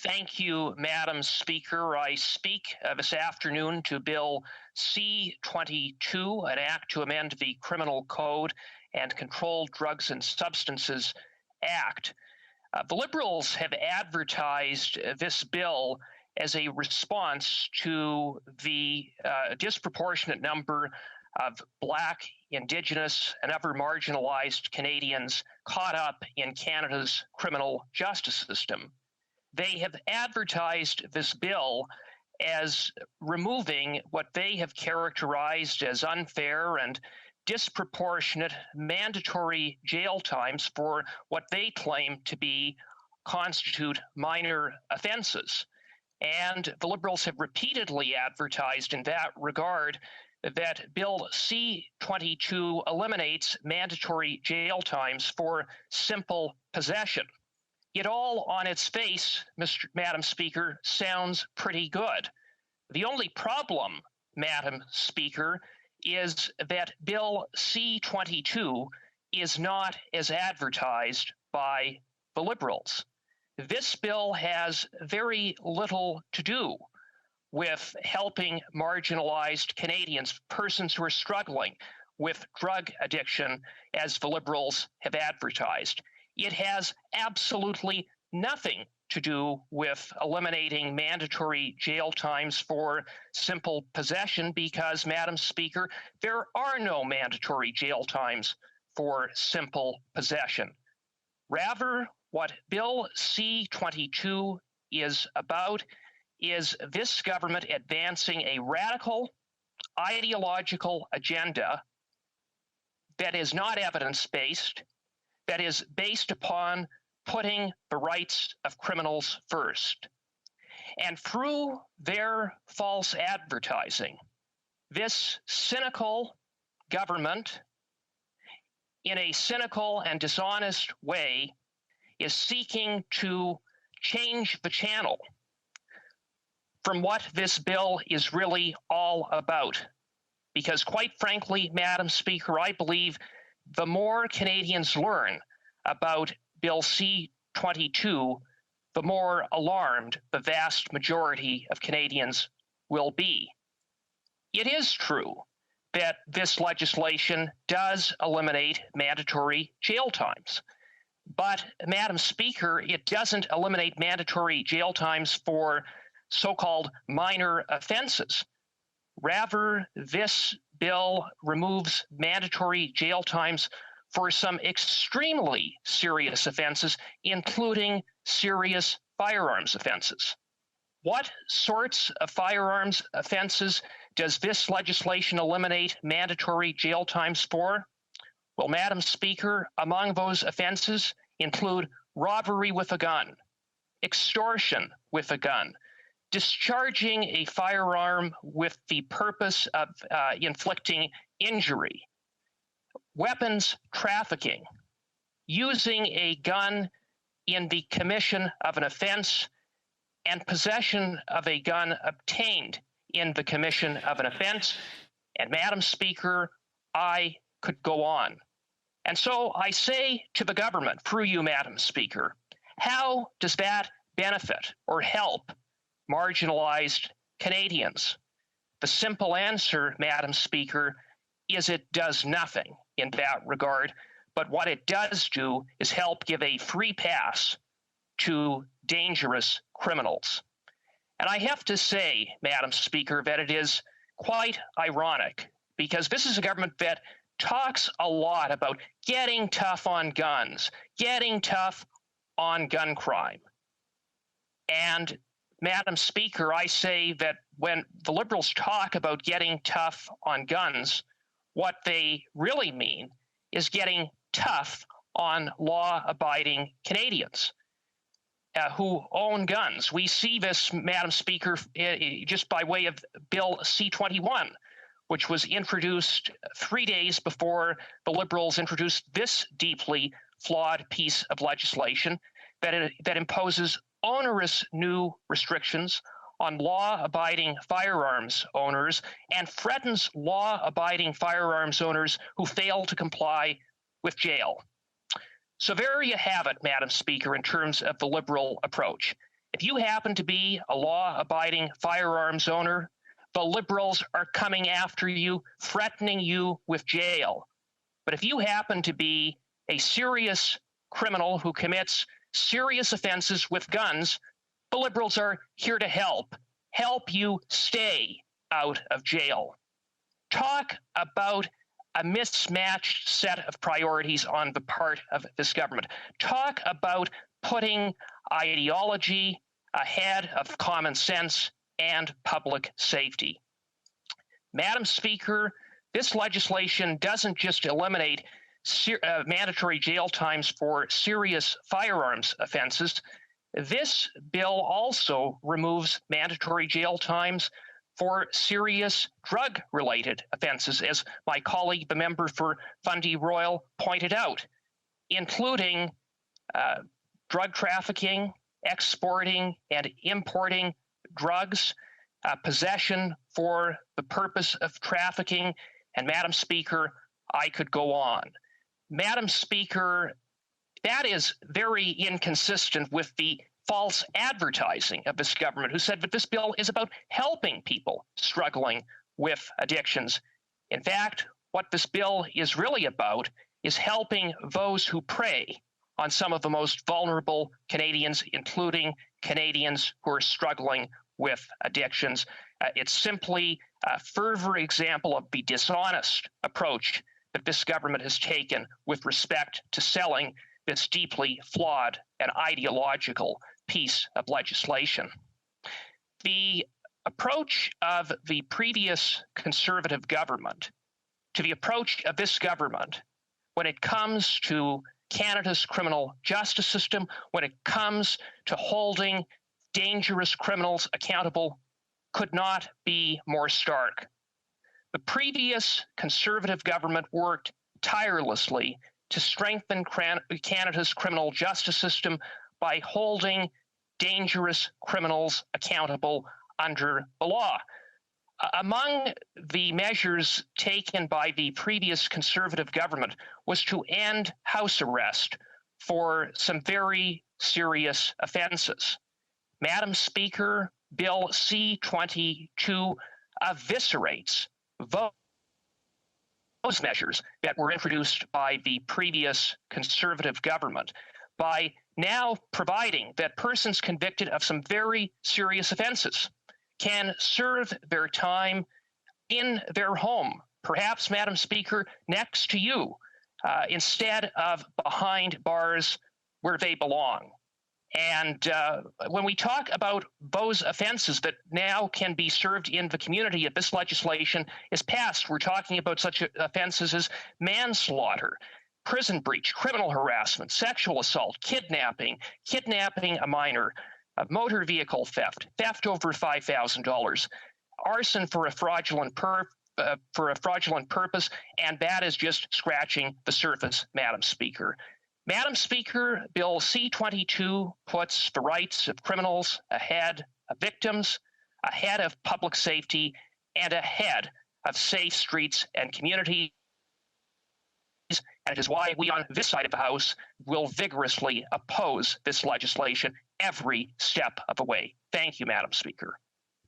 Thank you, Madam Speaker. I speak this afternoon to Bill C-22, an act to amend the Criminal Code and Controlled Drugs and Substances Act. The Liberals have advertised this bill as a response to the disproportionate number of Black, Indigenous, and other marginalized Canadians caught up in Canada's criminal justice system. They have advertised this bill as removing what they have characterized as unfair and disproportionate mandatory jail times for what they claim to constitute minor offenses. And the Liberals have repeatedly advertised in that regard that Bill C-22 eliminates mandatory jail times for simple possession. It all on its face, Madam Speaker, sounds pretty good. The only problem, Madam Speaker, is that Bill C-22 is not as advertised by the Liberals. This bill has very little to do with helping marginalized Canadians, persons who are struggling with drug addiction, as the Liberals have advertised. It has absolutely nothing to do with eliminating mandatory jail times for simple possession because, Madam Speaker, there are no mandatory jail times for simple possession. Rather, what Bill C-22 is about is this government advancing a radical ideological agenda that is not evidence-based, that is based upon putting the rights of criminals first. And through their false advertising, this cynical government, in a cynical and dishonest way, is seeking to change the channel from what this bill is really all about. Because quite frankly, Madam Speaker, I believe the more Canadians learn about Bill C-22, the more alarmed the vast majority of Canadians will be. It is true that this legislation does eliminate mandatory jail times. But, Madam Speaker, it doesn't eliminate mandatory jail times for so-called minor offenses. Rather, this bill removes mandatory jail times for some extremely serious offenses, including serious firearms offenses. What sorts of firearms offenses does this legislation eliminate mandatory jail times for? Well, Madam Speaker, among those offenses include robbery with a gun, extortion with a gun, discharging a firearm with the purpose of inflicting injury, weapons trafficking, using a gun in the commission of an offense, and possession of a gun obtained in the commission of an offense. And Madam Speaker, I could go on. And so I say to the government, through you, Madam Speaker, how does that benefit or help marginalized Canadians? The simple answer, Madam Speaker, is it does nothing in that regard, but what it does do is help give a free pass to dangerous criminals. And I have to say, Madam Speaker, that it is quite ironic, because this is a government that talks a lot about getting tough on guns, getting tough on gun crime. And Madam Speaker, I say that when the Liberals talk about getting tough on guns, what they really mean is getting tough on law-abiding Canadians who own guns. We see this, Madam Speaker, just by way of Bill C-21, which was introduced 3 days before the Liberals introduced this deeply flawed piece of legislation that imposes onerous new restrictions on law-abiding firearms owners and threatens law-abiding firearms owners who fail to comply with jail. So there you have it, Madam Speaker, in terms of the Liberal approach. If you happen to be a law-abiding firearms owner, the Liberals are coming after you, threatening you with jail. But if you happen to be a serious criminal who commits serious offenses with guns, the Liberals are here to help you stay out of jail. Talk about a mismatched set of priorities on the part of this government. Talk about putting ideology ahead of common sense and public safety. Madam Speaker, this legislation doesn't just eliminate mandatory jail times for serious firearms offenses. This bill also removes mandatory jail times for serious drug-related offenses, as my colleague, the member for Fundy Royal, pointed out, including drug trafficking, exporting and importing drugs, possession for the purpose of trafficking, and Madam Speaker, I could go on. Madam Speaker, that is very inconsistent with the false advertising of this government, who said that this bill is about helping people struggling with addictions. In fact, what this bill is really about is helping those who prey on some of the most vulnerable Canadians, including Canadians who are struggling with addictions. It's simply a further example of the dishonest approach that this government has taken with respect to selling this deeply flawed and ideological piece of legislation. The approach of the previous Conservative government to the approach of this government when it comes to Canada's criminal justice system, when it comes to holding dangerous criminals accountable, could not be more stark. The previous Conservative government worked tirelessly to strengthen Canada's criminal justice system by holding dangerous criminals accountable under the law. Among the measures taken by the previous Conservative government was to end house arrest for some very serious offenses. Madam Speaker, Bill C-22 eviscerates those measures that were introduced by the previous Conservative government by now providing that persons convicted of some very serious offenses can serve their time in their home, perhaps, Madam Speaker, next to you, instead of behind bars where they belong. And when we talk about those offenses that now can be served in the community if this legislation is passed, we're talking about such offenses as manslaughter, prison breach, criminal harassment, sexual assault, kidnapping a minor, motor vehicle theft, theft over $5,000, arson for a fraudulent purpose, and that is just scratching the surface, Madam Speaker. Madam Speaker, Bill C-22 puts the rights of criminals ahead of victims, ahead of public safety, and ahead of safe streets and communities. And it is why we on this side of the House will vigorously oppose this legislation every step of the way. Thank you, Madam Speaker.